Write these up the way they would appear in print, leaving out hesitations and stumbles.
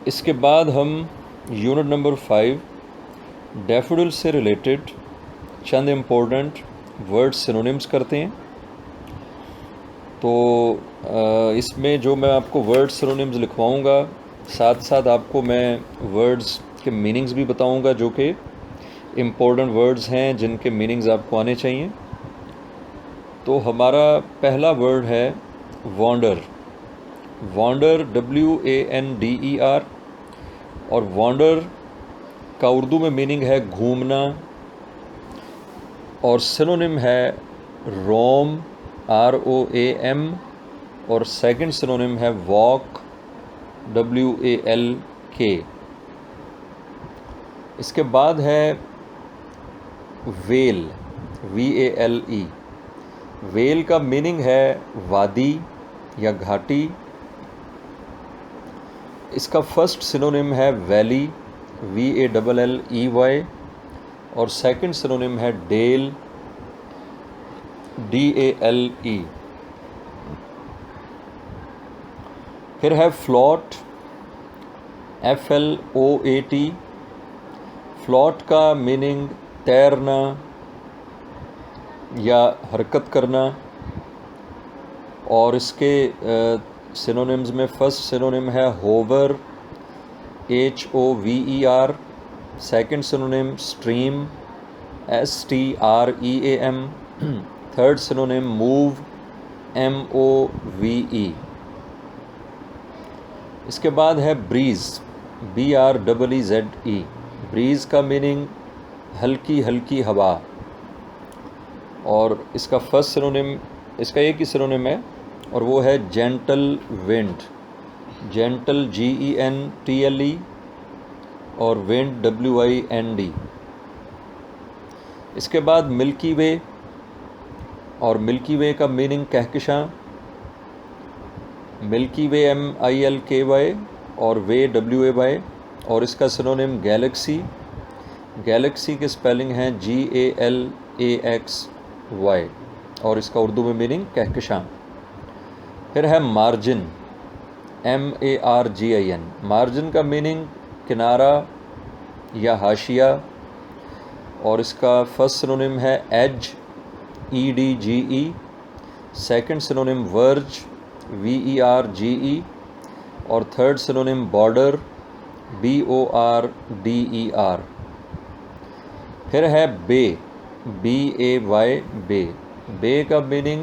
इसके बाद हम यूनिट नंबर 5 डैफोडिल से रिलेटेड चंद इम्पोर्टेंट वर्ड सिनोनिम्स करते हैं। तो इसमें जो मैं आपको वर्ड सिनोनिम्स लिखवाऊंगा, साथ साथ आपको मैं वर्ड्स के मीनिंग्स भी बताऊंगा, जो कि इम्पोर्टेंट वर्ड्स हैं जिनके मीनिंग्स आपको आने चाहिए। तो हमारा पहला वर्ड है वॉन्डर। Wonder WANDER। और वॉन्डर का उर्दू में मीनिंग है घूमना, और सिनोनिम है रोम ROAM, और सेकंड सिनोनिम है वॉक WALK। इसके बाद है वेल VALE। वेल का मीनिंग है वादी या घाटी। इसका फर्स्ट सिनोनिम है वैली VALLEY, और सेकंड सिनोनिम है डेल DALE। फिर है फ्लॉट FLOAT। फ्लॉट का मीनिंग तैरना या हरकत करना, और इसके सिनोनिम्स में फर्स्ट सिनोनिम है hover HOVER, second synonym stream STREAM, third synonym move MOVE। इसके बाद है ब्रीज BREEZE। ब्रीज का मीनिंग हल्की हल्की हवा, और इसका फर्स्ट सिनोनिम, इसका एक ही सिनोनिम है, और वो है जेंटल विंड। जेंटल GENTLE, और विंड WIND। इसके बाद मिल्की वे, और मिल्की वे का मीनिंग कहकशां। मिल्की वे MILKY, और वे WAY, और इसका सिनोनिम गैलेक्सी। गैलेक्सी के स्पेलिंग हैं GALAXY, और इसका उर्दू में मीनिंग कहकशां। फिर है मार्जिन MARGIN। मार्जिन का मीनिंग किनारा या हाशिया, और इसका फर्स्ट सिनोनिम है edge EDGE, second synonym verge VERGE, और थर्ड सिनोनिम बॉर्डर BORDER। फिर है बे BAY, बे। बे का मीनिंग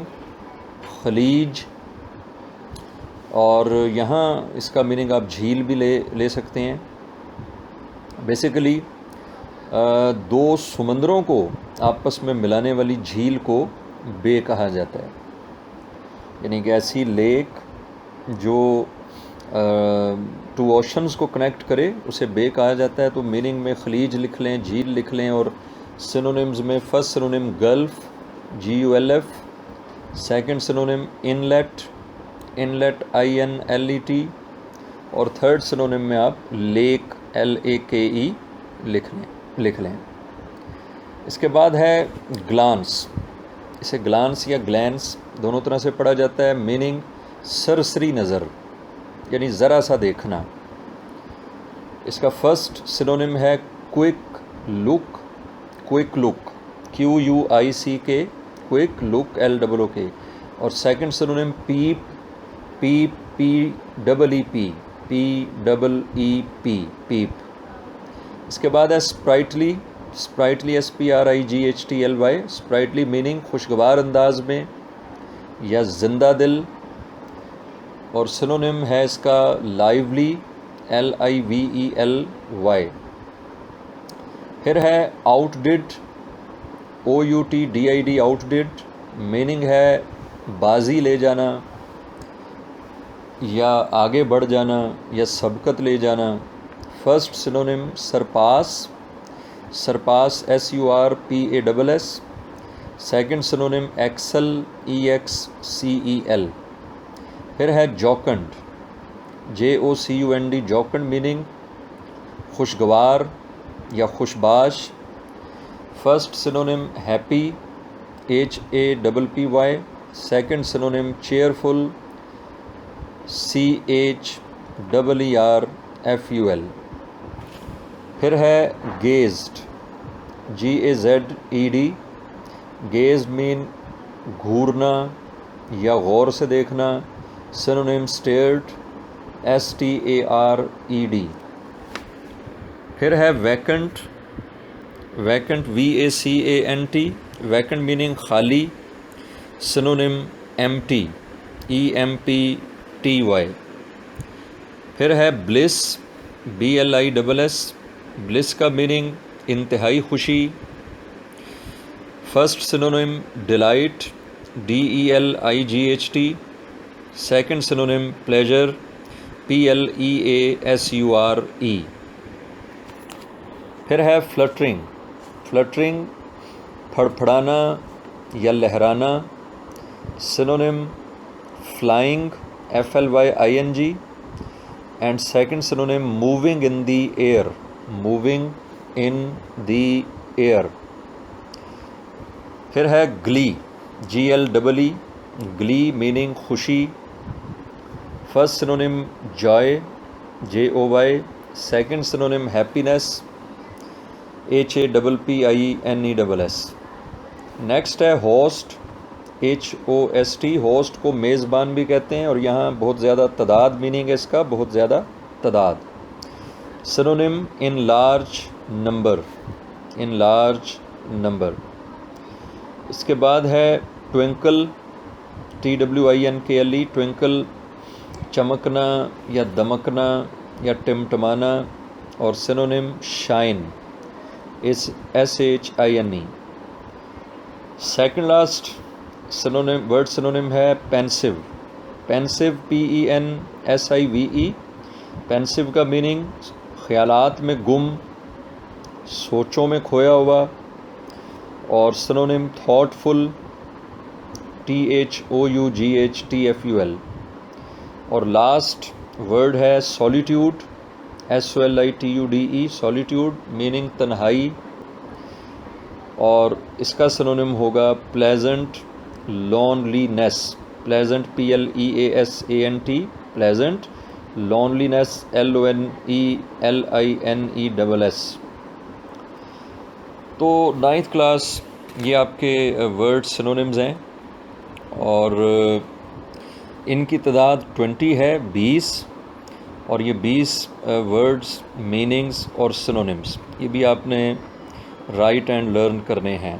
खलीज, और यहाँ इसका मीनिंग आप झील भी ले सकते हैं। बेसिकली दो समंदरों को आपस में मिलाने वाली झील को बे कहा जाता है, यानी कि ऐसी लेक जो टू ओशंस को कनेक्ट करे उसे बे कहा जाता है। तो मीनिंग में खलीज लिख लें, झील लिख लें, और सिनोनिम्स में first synonym gulf GULF, second synonym inlet INLET, और थर्ड सिनोनिम में आप लेक LAKE लिख लें। इसके बाद है ग्लांस। इसे ग्लांस या ग्लैंस दोनों तरह से पढ़ा जाता है। मीनिंग सरसरी नज़र, यानी ज़रा सा देखना। इसका फर्स्ट सिनोनिम है quick look QUICK, quick look LOOK, और सेकंड सिनोनिम पीप PEEP, पीप। इसके बाद है स्प्राइटली SPRIGHTLY। स्प्राइटली मीनिंग खुशगवार अंदाज में या जिंदा दिल, और सिनोनिम है इसका लाइवली LIVELY। फिर है आउटडिड OUTDID, आउटडिड। मीनिंग है बाजी ले जाना या आगे बढ़ जाना या सबकत ले जाना। First synonym surpass SURPASS, second synonym excel EXCEL। फिर है जौकंड JOCUND, जौकंड मीनिंग खुशगवार या खुशबाश। First synonym happy HAPPY, second synonym cheerful CHEERFUL, FUL। फिर है गेज्ड, GAZED। गेज्ड मीन घूरना या गौर से देखना। Synonym stared, STARED। फिर है vacant, vacant VACANT, vacant meaning खाली। Synonym empty, EMPTY। फिर है ब्लिस, BLISS। ब्लिस का मीनिंग इंतहाई खुशी। First synonym delight, DELIGHT। Second synonym pleasure, PLEASURE। फिर है फ्लटरिंग, फ्लटरिंग फड़फड़ाना या लहराना। Synonym flying, FLYING। And second synonym moving in the air, moving in the air. फिर है ग्ली, GLEE। ग्ली मीनिंग खुशी। First synonym joy, JOY। Second synonym happiness, HAPPINESS। Next है host, HOST। Host को मेज़बान भी कहते हैं और यहाँ बहुत ज़्यादा तादाद मीनिंग है इसका, बहुत ज़्यादा तादाद। Synonym in large number, in large number. इसके बाद है ट्विंकल, TWINKLE। ट्विंकल चमकना या दमकना या टिमटमाना। और synonym shine, SHINE। Second last synonym, word synonym है पेंसिव, पेंसिव PENSIVE। पेंसिव का मीनिंग ख्यालात में गुम, सोचों में खोया हुआ। और सिनोनिम थॉटफुल, THOUGHTFUL। और लास्ट वर्ड है सॉलिट्यूड, SOLITUDE। सॉलिट्यूड मीनिंग तन्हाई। और इसका सिनोनिम होगा pleasant loneliness, pleasant PLEASANT, pleasant. Loneliness LONELINESS। तो 9th क्लास ये आपके वर्ड सिनोनिम्स हैं और इनकी तादाद 20 है, 20। और ये 20 वर्ड्स, मीनिंग्स और सिनोनिम्स ये भी आपने राइट एंड लर्न करने हैं।